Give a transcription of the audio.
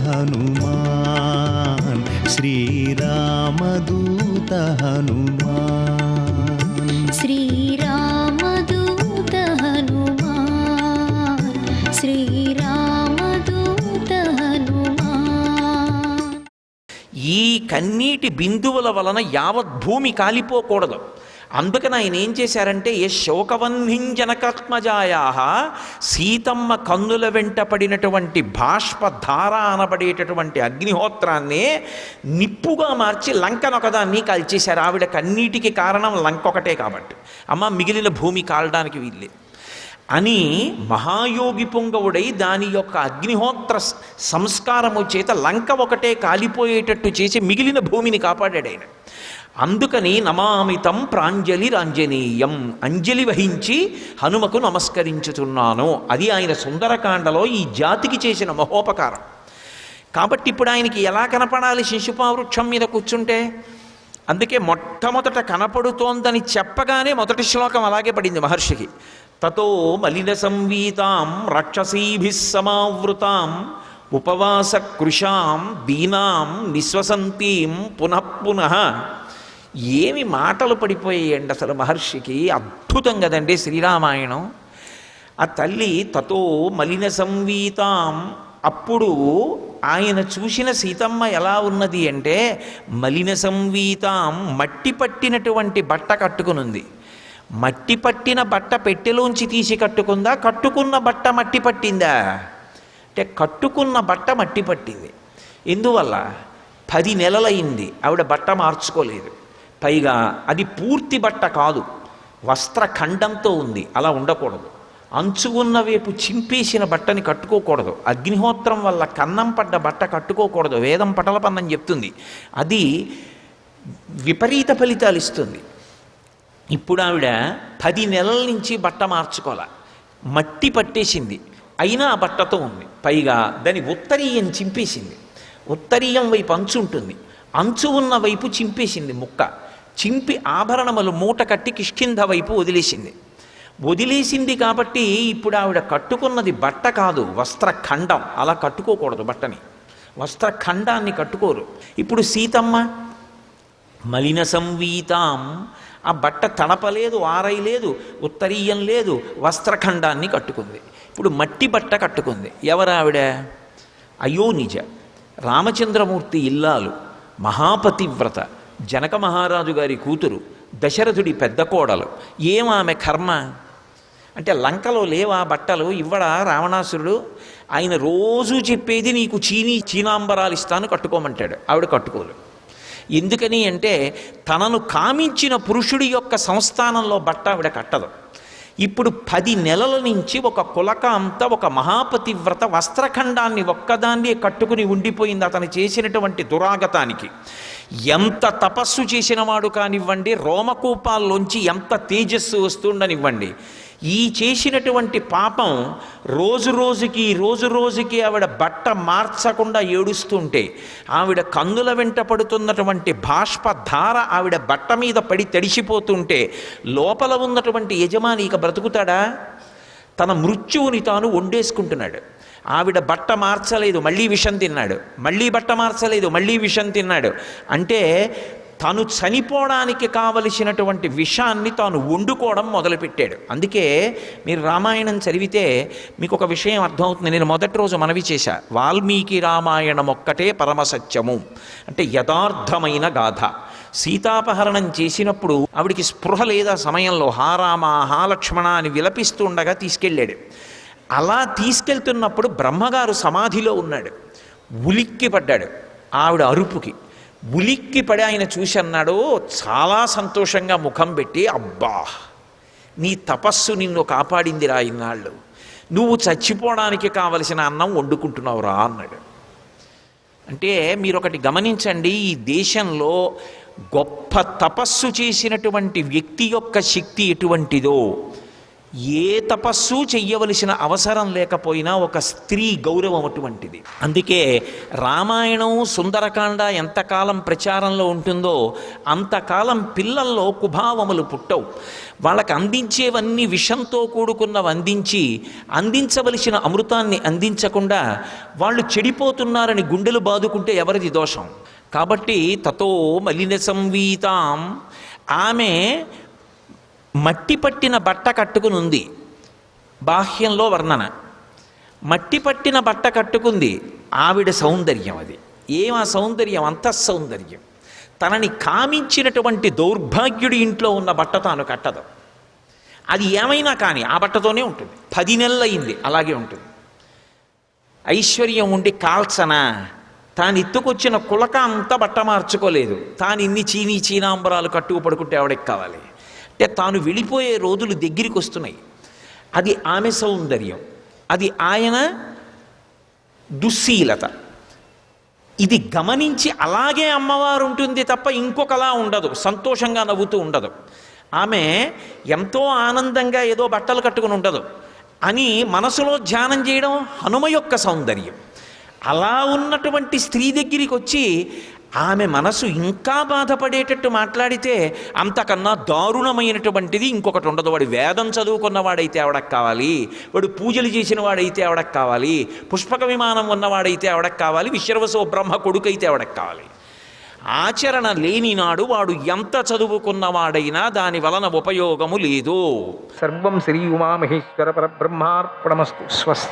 హనుమాన్ శ్రీరామదూత హనుమాన్ శ్రీరామదూత హనుమాన్ శ్రీరామదూత హనుమాన్. ఈ కన్నీటి బిందువుల వలన యావత్ భూమి కాలిపోకూడదు. అందుకని ఆయన ఏం చేశారంటే శోకవన్నింజనకాత్మజాయా సీతమ్మ కన్నుల వెంట పడినటువంటి బాష్పధార అనబడేటటువంటి అగ్నిహోత్రాన్నే నిప్పుగా మార్చి లంకనొకదాన్ని కాల్చేశారు. ఆవిడ కన్నీటికి కారణం లంక ఒకటే కాబట్టి, అమ్మ మిగిలిన భూమి కాలడానికి వీళ్ళే అని మహాయోగి పొంగవుడై దాని యొక్క అగ్నిహోత్ర సంస్కారము చేత లంక ఒకటే కాలిపోయేటట్టు చేసి మిగిలిన భూమిని కాపాడాడు ఆయన. అందుకని నమామితం ప్రాంజలిరాంజనేయం, అంజలి వహించి హనుమకు నమస్కరించుతున్నాను. అది ఆయన సుందరకాండలో ఈ జాతికి చేసిన మహోపకారం. కాబట్టి ఇప్పుడు ఆయనకి ఎలా కనపడాలి శిశుపావృక్షం మీద కూర్చుంటే? అందుకే మొట్టమొదట కనపడుతోందని చెప్పగానే మొదటి శ్లోకం అలాగే పడింది మహర్షికి. తతో మలిన సంవీతాం రాక్షసీభిః సమావృతాం ఉపవాస కృషాం దీనాం నిశ్వసంతీం పునః పునః. ఏమి మాటలు పడిపోయాయండి అసలు మహర్షికి. అద్భుతం కదండి శ్రీరామాయణం. ఆ తల్లి తతో మలిన సంవీతాం, అప్పుడు ఆయన చూసిన సీతమ్మ ఎలా ఉన్నది అంటే మలిన సంవీతాం, మట్టి పట్టినటువంటి బట్ట కట్టుకునుంది. మట్టి పట్టిన బట్ట పెట్టెలోంచి తీసి కట్టుకుందా, కట్టుకున్న బట్ట మట్టి పట్టిందా అంటే కట్టుకున్న బట్ట మట్టి పట్టింది. ఎందువల్ల? 10 నెలలైంది ఆవిడ బట్ట మార్చుకోలేదు. పైగా అది పూర్తి బట్ట కాదు, వస్త్రఖండంతో ఉంది. అలా ఉండకూడదు. అంచు ఉన్న వైపు చింపేసిన బట్టని కట్టుకోకూడదు. అగ్నిహోత్రం వల్ల కన్నం పడ్డ బట్ట కట్టుకోకూడదు. వేదం పటలపన్నం చెప్తుంది. అది విపరీత ఫలితాలు ఇస్తుంది. ఇప్పుడు ఆవిడ 10 నెలల నుంచి బట్ట మార్చుకోలే, మట్టి పట్టేసింది. అయినా ఆ బట్టతో ఉంది. పైగా దాని ఉత్తరీయం చింపేసింది. ఉత్తరీయం వైపు అంచు ఉంటుంది, అంచు ఉన్న వైపు చింపేసింది ముక్క. చింపి ఆభరణములు మూట కట్టి కిష్కింధ వైపు వదిలేసింది కాబట్టి ఇప్పుడు ఆవిడ కట్టుకున్నది బట్ట కాదు, వస్త్రఖండం. అలా కట్టుకోకూడదు బట్టని, వస్త్రఖండాన్ని కట్టుకోరు. ఇప్పుడు సీతమ్మ మలిన సంవీతాం, ఆ బట్ట తడపలేదు, ఆరైలేదు, ఉత్తరీయం లేదు, వస్త్రఖండాన్ని కట్టుకుంది. ఇప్పుడు మట్టి బట్ట కట్టుకుంది. ఎవరావిడ? అయోనిజ, రామచంద్రమూర్తి ఇల్లాలు, మహాపతివ్రత, జనక మహారాజు గారి కూతురు, దశరథుడి పెద్ద కోడలు. ఏమామె కర్మ అంటే లంకలో లేవా బట్టలు? ఇవ్వడా రావణాసురుడు? ఆయన రోజు చెప్పేది నీకు చీనాంబరాలు ఇస్తాను కట్టుకోమంటాడు. ఆవిడ కట్టుకోలు. ఎందుకని అంటే తనను కామించిన పురుషుడి యొక్క సంస్థానంలో బట్ట ఆవిడ కట్టదు. ఇప్పుడు 10 నెలల నుంచి ఒక కులకాంత, ఒక మహాపతివ్రత వస్త్రఖండాన్ని ఒక్కదాన్ని కట్టుకుని ఉండిపోయింది అతను చేసినటువంటి దురాగతానికి. ఎంత తపస్సు చేసినవాడు కానివ్వండి, రోమకూపాల్లోంచి ఎంత తేజస్సు వస్తుండనివ్వండి, ఈ చేసినటువంటి పాపం రోజు రోజుకి ఆవిడ బట్ట మార్చకుండా ఏడుస్తుంటే, ఆవిడ కన్నుల వెంట పడుతున్నటువంటి బాష్పధార ఆవిడ బట్ట మీద పడి తడిసిపోతుంటే లోపల ఉన్నటువంటి యజమాని ఇక బ్రతుకుతాడా? తన మృత్యువుని తాను వండేసుకుంటున్నాడు. ఆవిడ బట్ట మార్చలేదు, మళ్ళీ విషం తిన్నాడు. మళ్ళీ బట్ట మార్చలేదు, మళ్ళీ విషం తిన్నాడు. అంటే తను చనిపోవడానికి కావలసినటువంటి విషాన్ని తాను వండుకోవడం మొదలుపెట్టాడు. అందుకే మీరు రామాయణం చదివితే మీకు ఒక విషయం అర్థమవుతుంది. నేను మొదటి రోజు మనవి చేశా, వాల్మీకి రామాయణం ఒక్కటే పరమసత్యము, అంటే యథార్థమైన గాథ. సీతాపహరణం చేసినప్పుడు ఆవిడికి స్పృహ లేదా సమయంలో హారామ హాలక్ష్మణ అని విలపిస్తూ ఉండగా తీసుకెళ్ళాడు. అలా తీసుకెళ్తున్నప్పుడు బ్రహ్మగారు సమాధిలో ఉన్నాడు. ఉలిక్కి పడ్డాడు ఆవిడ అరుపుకి. ఉలిక్కి పడి ఆయన చూసి అన్నాడు, చాలా సంతోషంగా ముఖం పెట్టి, అబ్బా నీ తపస్సు నిన్ను కాపాడిందిరా, ఇన్నాళ్ళు నువ్వు చచ్చిపోవడానికి కావలసిన అన్నం వండుకుంటున్నావురా అన్నాడు. అంటే మీరు ఒకటి గమనించండి, ఈ దేశంలో గొప్ప తపస్సు చేసినటువంటి వ్యక్తి యొక్క శక్తి ఎటువంటిదో ఏ తపస్సు చెయ్యవలసిన అవసరం లేకపోయినా ఒక స్త్రీ గౌరవం అటువంటిది. అందుకే రామాయణం సుందరకాండ ఎంతకాలం ప్రచారంలో ఉంటుందో అంతకాలం పిల్లల్లో కుభావములు పుట్టవు. వాళ్ళకి అందించేవన్నీ విషంతో కూడుకున్నవి అందించవలసిన అమృతాన్ని అందించకుండా వాళ్ళు చెడిపోతున్నారని గుండెలు బాదుకుంటే ఎవరిది దోషం? కాబట్టి తతో మలిన సంవీతాం, ఆమె మట్టి పట్టిన బట్ట కట్టుకుని ఉంది. బాహ్యంలో వర్ణన, మట్టి పట్టిన బట్ట కట్టుకుంది. ఆవిడ సౌందర్యం అది. ఏమా సౌందర్యం? అంతఃసౌందర్యం. తనని కామించినటువంటి దౌర్భాగ్యుడి ఇంట్లో ఉన్న బట్ట తాను కట్టదు. అది ఏమైనా కానీ ఆ బట్టతోనే ఉంటుంది. 10 నెలలు అయింది అలాగే ఉంటుంది. ఐశ్వర్యం ఉండి కాల్చనా, తాను ఎత్తుకొచ్చిన కులక అంతా బట్ట మార్చుకోలేదు. తాను ఇన్ని చీనాంబరాలు కట్టుకు పడుకుంటే ఆవిడకి కావాలి అంటే తాను వెళ్ళిపోయే రోజులు దగ్గరికి వస్తున్నాయి. అది ఆమె సౌందర్యం, అది ఆయన దుశ్శీలత. ఇది గమనించి అలాగే అమ్మవారు ఉంటుంది తప్ప ఇంకొకలా ఉండదు, సంతోషంగా నవ్వుతూ ఉండదు. ఆమె ఎంతో ఆనందంగా ఏదో బట్టలు కట్టుకుని ఉండదు అని మనసులో ధ్యానం చేయడం హనుమ యొక్క సౌందర్యం. అలా ఉన్నటువంటి స్త్రీ దగ్గరికి వచ్చి ఆమె మనసు ఇంకా బాధపడేటట్టు మాట్లాడితే అంతకన్నా దారుణమైనటువంటిది ఇంకొకటి ఉండదు. వాడు వేదం చదువుకున్నవాడైతే ఆవిడకు కావాలి, వాడు పూజలు చేసిన వాడైతే ఆవిడకు కావాలి, పుష్పక విమానం ఉన్నవాడైతే ఆవిడకు కావాలి, విశ్రవసో బ్రహ్మ కొడుకైతే ఆవిడకు కావాలి. ఆచరణ లేని నాడు వాడు ఎంత చదువుకున్నవాడైనా దాని వలన ఉపయోగము లేదు. సర్వం శ్రీ ఉమామహేశ్వర పరబ్రహ్మార్పణమస్తు. స్వస్తి.